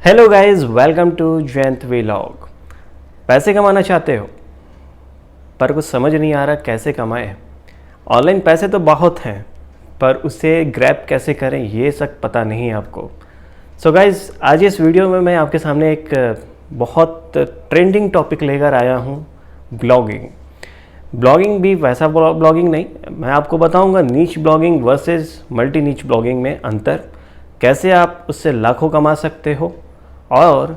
Hello guys, welcome to Jayant vlog. पैसे कमाना चाहते हो पर कुछ समझ नहीं आ रहा कैसे कमाएं। ऑनलाइन पैसे तो बहुत हैं पर उसे ग्रैब कैसे करें ये सब पता नहीं है आपको। सो गाइस, आज इस वीडियो में मैं आपके सामने एक बहुत ट्रेंडिंग टॉपिक लेकर आया हूँ, ब्लॉगिंग। ब्लॉगिंग भी वैसा ब्लॉगिंग नहीं, मैं आपको बताऊंगा नीच blogging versus multi niche blogging में अंतर, कैसे आप उससे लाखों कमा सकते हो और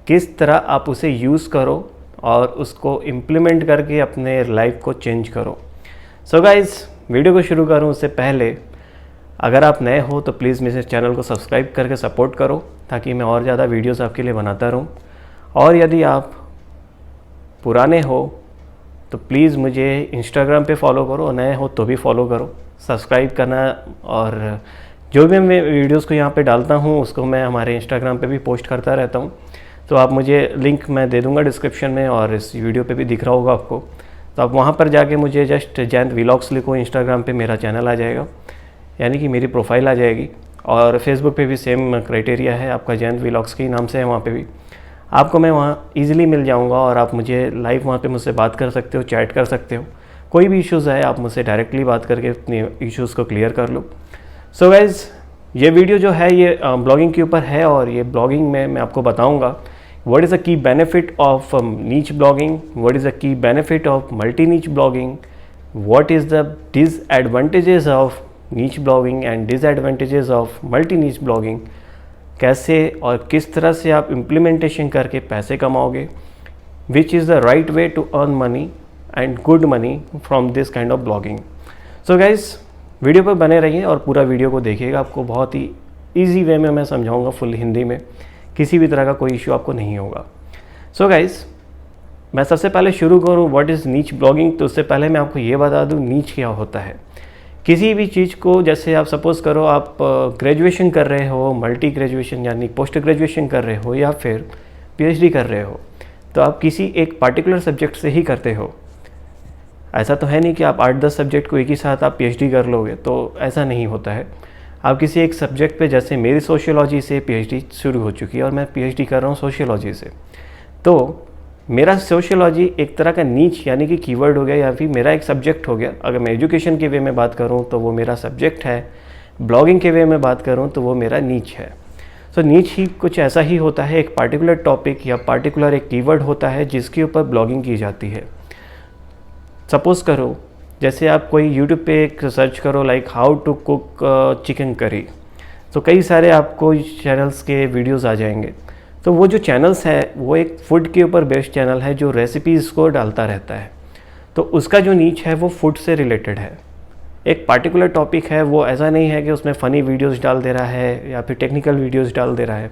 किस तरह आप उसे यूज़ करो और उसको इम्प्लीमेंट करके अपने लाइफ को चेंज करो। सो गाइस, वीडियो को शुरू करूं उससे पहले अगर आप नए हो तो प्लीज़ मेरे चैनल को सब्सक्राइब करके सपोर्ट करो ताकि मैं और ज़्यादा वीडियोस आपके लिए बनाता रहूं। और यदि आप पुराने हो तो प्लीज़ मुझे इंस्टाग्राम पे फॉलो करो, और नए हो तो भी फॉलो करो, सब्सक्राइब करना। और जो भी मैं वीडियोस को यहाँ पे डालता हूँ उसको मैं हमारे इंस्टाग्राम पे भी पोस्ट करता रहता हूँ, तो आप मुझे लिंक मैं दे दूँगा डिस्क्रिप्शन में और इस वीडियो पे भी दिख रहा होगा आपको। तो आप वहाँ पर जाके मुझे जस्ट जयंत व्लॉग्स लिखो, इंस्टाग्राम पे मेरा चैनल आ जाएगा, यानी कि मेरी प्रोफाइल आ जाएगी। और फेसबुक पे भी सेम क्राइटेरिया है, आपका जयंत व्लॉग्स के ही नाम से है, वहाँ पे भी आपको मैं वहाँ ईजिली मिल जाऊँगा और आप मुझे लाइव वहाँ पे मुझसे बात कर सकते हो, चैट कर सकते हो। कोई भी इश्यूज़ है आप मुझसे डायरेक्टली बात करके अपने इश्यूज़ को क्लियर कर लो। सो गाइज़, ये वीडियो जो है ये ब्लॉगिंग के ऊपर है और ये ब्लॉगिंग में मैं आपको बताऊँगा what is the key benefit of niche blogging, what is the key benefit of multi niche blogging, what is the disadvantages of niche blogging and disadvantages of multi niche blogging, कैसे और किस तरह से आप इम्प्लीमेंटेशन करके पैसे कमाओगे, which is the right way to earn money and good money from this kind of blogging. So guys, video पर बने रहिए और पूरा वीडियो को देखिएगा, आपको बहुत ही इजी वे में मैं समझाऊंगा, फुल हिंदी में, किसी भी तरह का कोई इशू आपको नहीं होगा। सो गाइज, मैं सबसे पहले शुरू करूं व्हाट इज़ नीच ब्लॉगिंग, तो उससे पहले मैं आपको ये बता दूं नीच क्या होता है। किसी भी चीज़ को, जैसे आप सपोज़ करो आप ग्रेजुएशन कर रहे हो, मल्टी ग्रेजुएशन यानी पोस्ट ग्रेजुएशन कर रहे हो या फिर पीएचडी कर रहे हो, तो आप किसी एक पार्टिकुलर सब्जेक्ट से ही करते हो। ऐसा तो है नहीं कि आप 8-10 सब्जेक्ट को एक ही साथ आप पीएचडी कर लोगे, तो ऐसा नहीं होता है। आप किसी एक सब्जेक्ट पे, जैसे मेरी सोशियोलॉजी से पीएचडी शुरू हो चुकी है और मैं पीएचडी कर रहा हूँ सोशियोलॉजी से, तो मेरा सोशियोलॉजी एक तरह का नीच यानी कि कीवर्ड हो गया या फिर मेरा एक सब्जेक्ट हो गया। अगर मैं एजुकेशन के वे में बात करूँ तो वो मेरा सब्जेक्ट है, ब्लॉगिंग के वे में बात करूँ तो वो मेरा नीच है। सो नीच ही कुछ ऐसा ही होता है, एक पार्टिकुलर टॉपिक या पार्टिकुलर एक कीवर्ड होता है जिसके ऊपर ब्लॉगिंग की जाती है। सपोज़ करो जैसे आप कोई यूट्यूब पे एक सर्च करो like how to cook chicken curry, तो कई सारे आपको चैनल्स के वीडियोस आ जाएंगे। तो वो जो चैनल्स है वो एक फूड के ऊपर बेस्ड चैनल है जो रेसिपीज़ को डालता रहता है, तो उसका जो नीच है वो फूड से रिलेटेड है, एक पार्टिकुलर टॉपिक है। वो ऐसा नहीं है कि उसमें फ़नी वीडियोस डाल दे रहा है या फिर टेक्निकल वीडियोस डाल दे रहा है,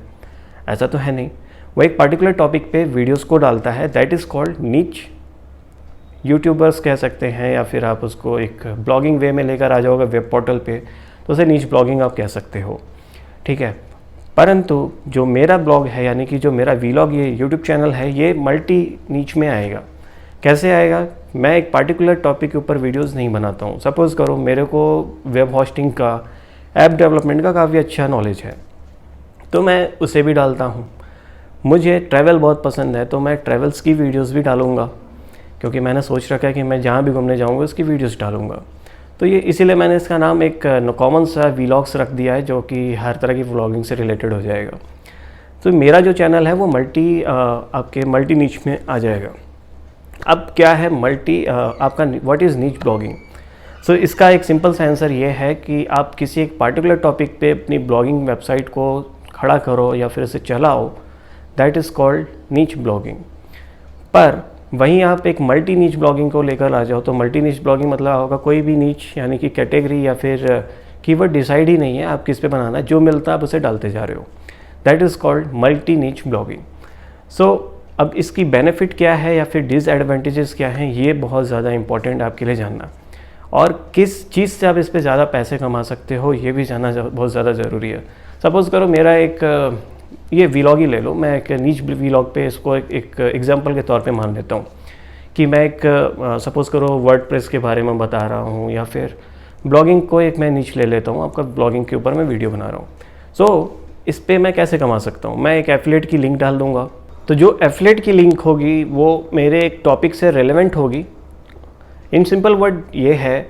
ऐसा तो है नहीं। वो एक पार्टिकुलर टॉपिक पे वीडियोस को डालता है, दैट इज़ कॉल्ड नीच। यूट्यूबर्स कह सकते हैं या फिर आप उसको एक ब्लॉगिंग वे में लेकर आ जाओगे वेब पोर्टल पे, तो उसे नीच ब्लॉगिंग आप कह सकते हो, ठीक है। परंतु जो मेरा ब्लॉग है यानी कि जो मेरा व्लॉग ये यूट्यूब चैनल है, ये मल्टी नीच में आएगा। कैसे आएगा? मैं एक पार्टिकुलर टॉपिक के ऊपर वीडियोस नहीं बनाता हूँ। सपोज़ करो मेरे को वेब होस्टिंग का, ऐप डेवलपमेंट का काफ़ी अच्छा नॉलेज है, तो मैं उसे भी डालता हूँ। मुझे ट्रैवल बहुत पसंद है तो मैं ट्रैवल्स की वीडियोज़ भी डालूँगा, क्योंकि मैंने सोच रखा है कि मैं जहाँ भी घूमने जाऊँगा उसकी वीडियोस डालूँगा। तो ये इसीलिए मैंने इसका नाम एक कॉमन सा व्लॉग्स रख दिया है जो कि हर तरह की व्लॉगिंग से रिलेटेड हो जाएगा। तो मेरा जो चैनल है वो आपके मल्टी नीच में आ जाएगा। अब क्या है मल्टी आपका व्हाट इज़ नीच ब्लॉगिंग? सो इसका एक सिंपल सा आंसर ये है कि आप किसी एक पार्टिकुलर टॉपिक पे अपनी ब्लॉगिंग वेबसाइट को खड़ा करो या फिर इसे चलाओ, दैट इज़ कॉल्ड नीच ब्लॉगिंग। पर वहीं आप एक मल्टी नीच ब्लॉगिंग को लेकर आ जाओ तो मल्टी नीच ब्लॉगिंग मतलब होगा कोई भी नीच यानी कि कैटेगरी या फिर कीवर्ड डिसाइड ही नहीं है, आप किस पे बनाना है, जो मिलता है आप उसे डालते जा रहे हो, that is called multi niche blogging. सो अब इसकी बेनिफिट क्या है या फिर डिसएडवांटेजेस क्या हैं, ये बहुत ज़्यादा इंपॉर्टेंट आपके लिए जानना, और किस चीज़ से आप इस पर ज़्यादा पैसे कमा सकते हो ये भी जानना बहुत ज़्यादा ज़रूरी है। सपोज़ करो मेरा एक ये व्लॉग ही ले लो, मैं एक नीच व्लॉग पे इसको एक एग्जांपल के तौर पे मान लेता हूँ कि मैं एक सपोज़ करो वर्डप्रेस के बारे में बता रहा हूँ या फिर ब्लॉगिंग को एक मैं नीच ले लेता हूँ, आपका ब्लॉगिंग के ऊपर मैं वीडियो बना रहा हूँ। सो इस पे मैं कैसे कमा सकता हूँ? मैं एक एफिलिएट की लिंक डाल दूँगा, तो जो एफिलिएट की लिंक होगी वो मेरे एक टॉपिक से रेलेवेंट होगी। इन सिंपल वर्ड ये है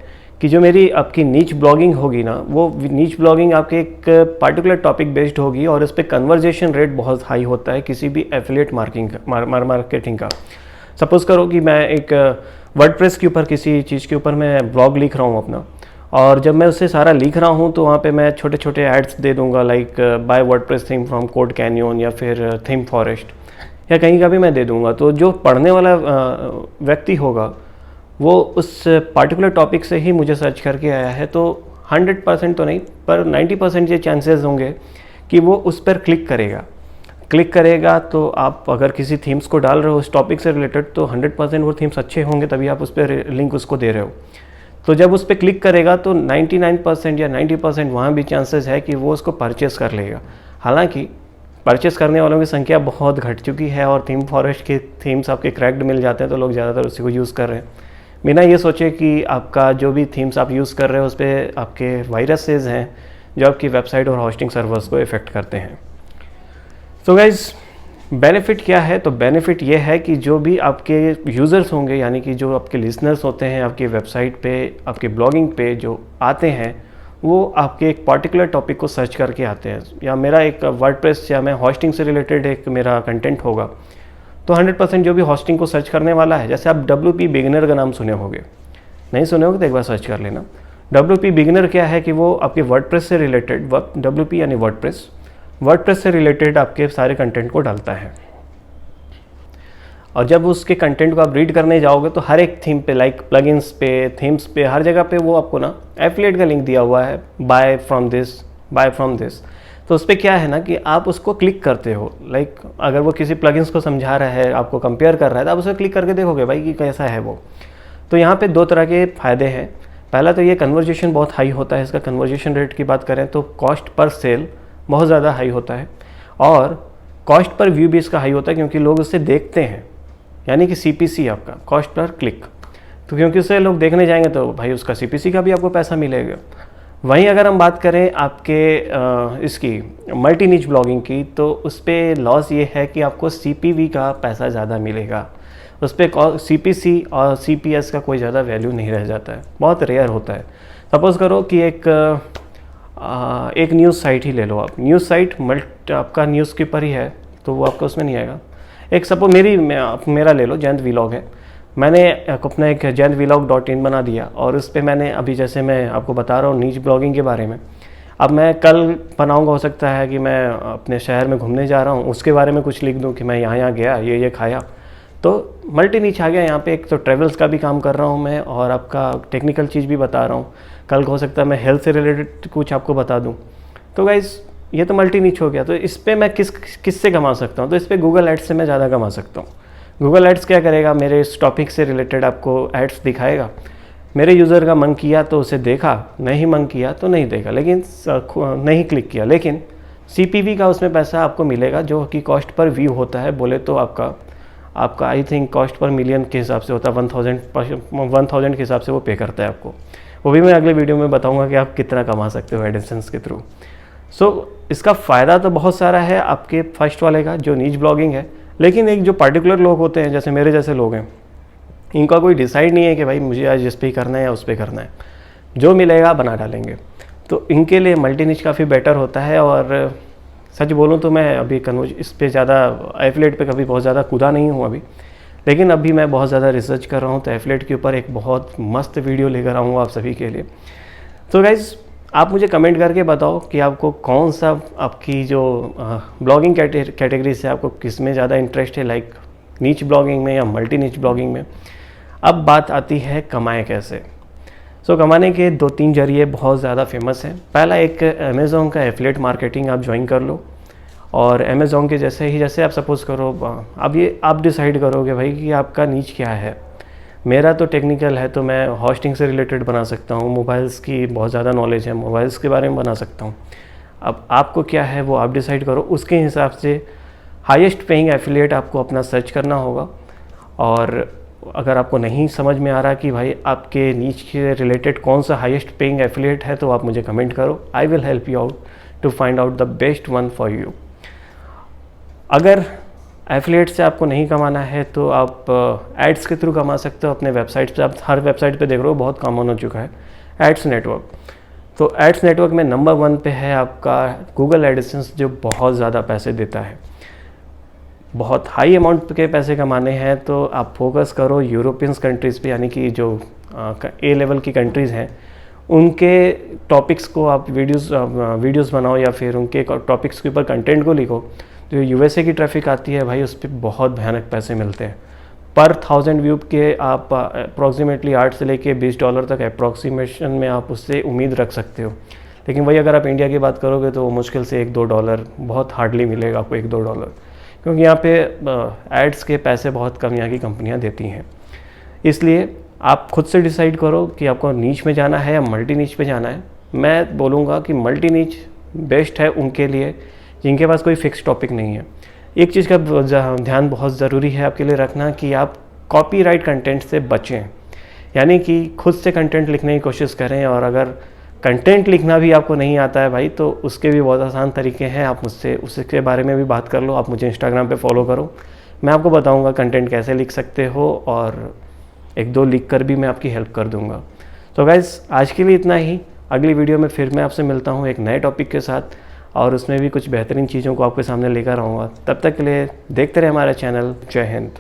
कि जो मेरी आपकी नीच ब्लॉगिंग होगी ना, वो नीच ब्लॉगिंग आपके एक पार्टिकुलर टॉपिक बेस्ड होगी और इस पर कन्वर्जेशन रेट बहुत हाई होता है किसी भी एफिलिएट मार्केटिंग का। सपोज़ करो कि मैं एक वर्डप्रेस के ऊपर किसी चीज़ के ऊपर मैं ब्लॉग लिख रहा हूँ अपना, और जब मैं उससे सारा लिख रहा हूँ तो वहाँ पे मैं छोटे छोटे एड्स दे दूँगा, like by WordPress theme from Code Canyon या फिर थीम फॉरेस्ट या कहीं का भी मैं दे दूँगा। तो जो पढ़ने वाला व्यक्ति होगा वो उस पार्टिकुलर टॉपिक से ही मुझे सर्च करके आया है, तो 100% तो नहीं पर 90% ये चांसेस होंगे कि वो उस पर क्लिक करेगा। तो आप अगर किसी थीम्स को डाल रहे हो उस टॉपिक से रिलेटेड, तो 100% वो थीम्स अच्छे होंगे, तभी आप उस पर लिंक उसको दे रहे हो। तो जब उस पर क्लिक करेगा तो 99% या 90% वहाँ भी चांसेस है कि वो उसको परचेस कर लेगा। हालांकि परचेस करने वालों की संख्या बहुत घट चुकी है और थीम फॉरेस्ट के थीम्स आपके क्रैक्ड मिल जाते हैं, तो लोग ज़्यादातर उसी को यूज़ कर रहे हैं, बिना ये सोचे कि आपका जो भी थीम्स आप यूज़ कर रहे हो उस पर आपके वायरसेस हैं जो आपकी वेबसाइट और होस्टिंग सर्वर्स को इफ़ेक्ट करते हैं। तो गाइज़, बेनिफिट क्या है? तो बेनिफिट ये है कि जो भी आपके यूज़र्स होंगे, यानी कि जो आपके लिसनर्स होते हैं आपकी वेबसाइट पे, आपके ब्लॉगिंग पे जो आते हैं, वो आपके एक पर्टिकुलर टॉपिक को सर्च करके आते हैं। या मेरा एक वर्डप्रेस या मैं होस्टिंग से रिलेटेड एक मेरा कंटेंट होगा, तो 100% जो भी होस्टिंग को सर्च करने वाला है, जैसे आप WP बिगिनर का नाम सुने होंगे, नहीं सुने होगे तो एक बार सर्च कर लेना। WP बिगिनर क्या है कि वो आपके वर्डप्रेस से रिलेटेड, WP यानी वर्डप्रेस से रिलेटेड आपके सारे कंटेंट को डालता है। और जब उसके कंटेंट को आप रीड करने जाओगे तो हर एक थीम पे, लाइक प्लगइन्स पे, थीम्स पे, हर जगह पे वो आपको ना एफिलिएट का लिंक दिया हुआ है, बाय फ्रॉम दिस। तो उस पर क्या है ना कि आप उसको क्लिक करते हो, लाइक अगर वो किसी प्लगइन्स को समझा रहा है, आपको कंपेयर कर रहा है, तो आप उस पर क्लिक करके देखोगे भाई कि कैसा है वो। तो यहाँ पे दो तरह के फ़ायदे हैं। पहला तो ये कन्वर्जेशन बहुत हाई होता है, इसका कन्वर्जेशन रेट की बात करें तो कॉस्ट पर सेल बहुत ज़्यादा हाई होता है, और कॉस्ट पर व्यू भी इसका हाई होता है क्योंकि लोग उससे देखते हैं, यानी कि CPC आपका कॉस्ट पर क्लिक। तो क्योंकि उससे लोग देखने जाएंगे तो भाई उसका CPC का भी आपको पैसा मिलेगा। वहीं अगर हम बात करें आपके इसकी मल्टी निच ब्लॉगिंग की, तो उस पर लॉस ये है कि आपको CPV का पैसा ज़्यादा मिलेगा। उस पर CPC और CPS का कोई ज़्यादा वैल्यू नहीं रह जाता है, बहुत रेयर होता है। सपोज़ करो कि एक न्यूज़ साइट ही ले लो आप, न्यूज़ साइट आपका न्यूज़ पेपर ही है, तो वो आपका उसमें नहीं आएगा। एक सपोज मेरा ले लो, जयंत वीलॉग है, मैंने अपना एक jayantVlog.in बना दिया, और उस पर मैंने अभी जैसे मैं आपको बता रहा हूँ नीच ब्लॉगिंग के बारे में, अब मैं कल बनाऊँगा, हो सकता है कि मैं अपने शहर में घूमने जा रहा हूँ, उसके बारे में कुछ लिख दूँ कि मैं यहाँ गया, ये खाया, तो मल्टी नीच आ गया यहाँ पे। एक तो ट्रेवल्स का भी काम कर रहा हूँ मैं, और आपका टेक्निकल चीज़ भी बता रहा हूँ, कल हो सकता है मैं हेल्थ से रिलेटेड कुछ आपको बता दूँ। तो गाइज़, ये तो मल्टी नीच हो गया। तो इस पर मैं किससे कमा सकता हूँ? तो इस पर गूगल एड्स से मैं ज़्यादा कमा सकता हूँ। गूगल एड्स क्या करेगा, मेरे इस टॉपिक से रिलेटेड आपको एड्स दिखाएगा। मेरे यूज़र का मन किया तो उसे देखा, नहीं मन किया तो नहीं देखा, लेकिन नहीं क्लिक किया, लेकिन CPV का उसमें पैसा आपको मिलेगा, जो कि कॉस्ट पर व्यू होता है। बोले तो आपका I think cost per million के हिसाब से होता है, 1000 के हिसाब से वो पे करता है आपको। वो भी मैं अगले वीडियो में बताऊँगा कि आप कितना कमा सकते हो एडसेंस के थ्रू। इसका फ़ायदा तो बहुत सारा है आपके फर्स्ट वाले का, जो नीच ब्लॉगिंग है, लेकिन एक जो पार्टिकुलर लोग होते हैं, जैसे मेरे जैसे लोग हैं, इनका कोई डिसाइड नहीं है कि भाई मुझे आज इस पे करना है या उस पे करना है, जो मिलेगा बना डालेंगे। तो इनके लिए मल्टी निच काफ़ी बेटर होता है। और सच बोलूँ तो मैं अभी इस पे ज़्यादा एफिलिएट पे कभी बहुत ज़्यादा कूदा नहीं हूँ अभी, लेकिन अभी मैं बहुत ज़्यादा रिसर्च कर रहा हूँ, तो एफिलिएट के ऊपर एक बहुत मस्त वीडियो लेकर आऊँगा आप सभी के लिए। तो गाइज़, आप मुझे कमेंट करके बताओ कि आपको कौन सा आपकी जो ब्लॉगिंग कैटेगरी से आपको किस में ज़्यादा इंटरेस्ट है, लाइक नीच ब्लॉगिंग में या मल्टी नीच ब्लॉगिंग में। अब बात आती है कमाएं कैसे। कमाने के 2-3 जरिए बहुत ज़्यादा फेमस हैं। पहला, एक अमेज़ॉन का एफिलिएट मार्केटिंग आप ज्वाइन कर लो, और अमेज़ॉन के जैसे आप सपोज़ करो, अब ये आप डिसाइड करोगे भाई कि आपका नीच क्या है। मेरा तो टेक्निकल है, तो मैं होस्टिंग से रिलेटेड बना सकता हूँ, मोबाइल्स की बहुत ज़्यादा नॉलेज है, मोबाइल्स के बारे में बना सकता हूँ। अब आपको क्या है वो आप डिसाइड करो, उसके हिसाब से हाईएस्ट पेइंग एफिलिएट आपको अपना सर्च करना होगा। और अगर आपको नहीं समझ में आ रहा कि भाई आपके नीच के रिलेटेड कौन सा हाईएस्ट पेइंग एफिलिएट है, तो आप मुझे कमेंट करो, I will help you out to find out the best one for you. अगर एफिलिएट से आपको नहीं कमाना है तो आप एड्स के थ्रू कमा सकते हो अपने वेबसाइट पे। आप हर वेबसाइट पे देख रहे हो बहुत कॉमन हो चुका है एड्स नेटवर्क। तो एड्स नेटवर्क में नंबर 1 पे है आपका गूगल एडसेंस, जो बहुत ज़्यादा पैसे देता है। बहुत हाई अमाउंट के पैसे कमाने हैं तो आप फोकस करो यूरोपियंस कंट्रीज़ पे, यानी कि जो ए लेवल की कंट्रीज़ हैं उनके टॉपिक्स को आप वीडियोस बनाओ या फिर उनके टॉपिक्स के ऊपर कंटेंट को लिखो। जो यूएसए की ट्रैफिक आती है भाई, उस पर बहुत भयानक पैसे मिलते हैं। पर 1000 व्यू के आप अप्रॉक्सीमेटली 8 से लेके $20 तक अप्रॉक्सीमेशन में आप उससे उम्मीद रख सकते हो। लेकिन वही अगर आप इंडिया की बात करोगे तो मुश्किल से $1-2, बहुत हार्डली मिलेगा आपको $1-2, क्योंकि यहाँ पे एड्स के पैसे बहुत कम यहाँ की कंपनियाँ देती हैं। इसलिए आप खुद से डिसाइड करो कि आपको नीच में जाना है या मल्टी नीच पे जाना है। मैं बोलूँगा कि मल्टी नीच बेस्ट है उनके लिए जिनके पास कोई फिक्स टॉपिक नहीं है। एक चीज़ का ध्यान बहुत ज़रूरी है आपके लिए रखना कि आप कॉपीराइट कंटेंट से बचें, यानी कि खुद से कंटेंट लिखने की कोशिश करें। और अगर कंटेंट लिखना भी आपको नहीं आता है भाई, तो उसके भी बहुत आसान तरीके हैं। आप मुझसे उसके बारे में भी बात कर लो। आप मुझे इंस्टाग्राम पे फॉलो करो, मैं आपको बताऊंगा कंटेंट कैसे लिख सकते हो, और 1-2 लिख कर भी मैं आपकी हेल्प कर दूंगा। तो गाइज़, आज के लिए इतना ही। अगली वीडियो में फिर मैं आपसे मिलता हूँ एक नए टॉपिक के साथ, और उसमें भी कुछ बेहतरीन चीज़ों को आपके सामने लेकर आऊँगा। तब तक के लिए देखते रहे हमारा चैनल। जय हिंद।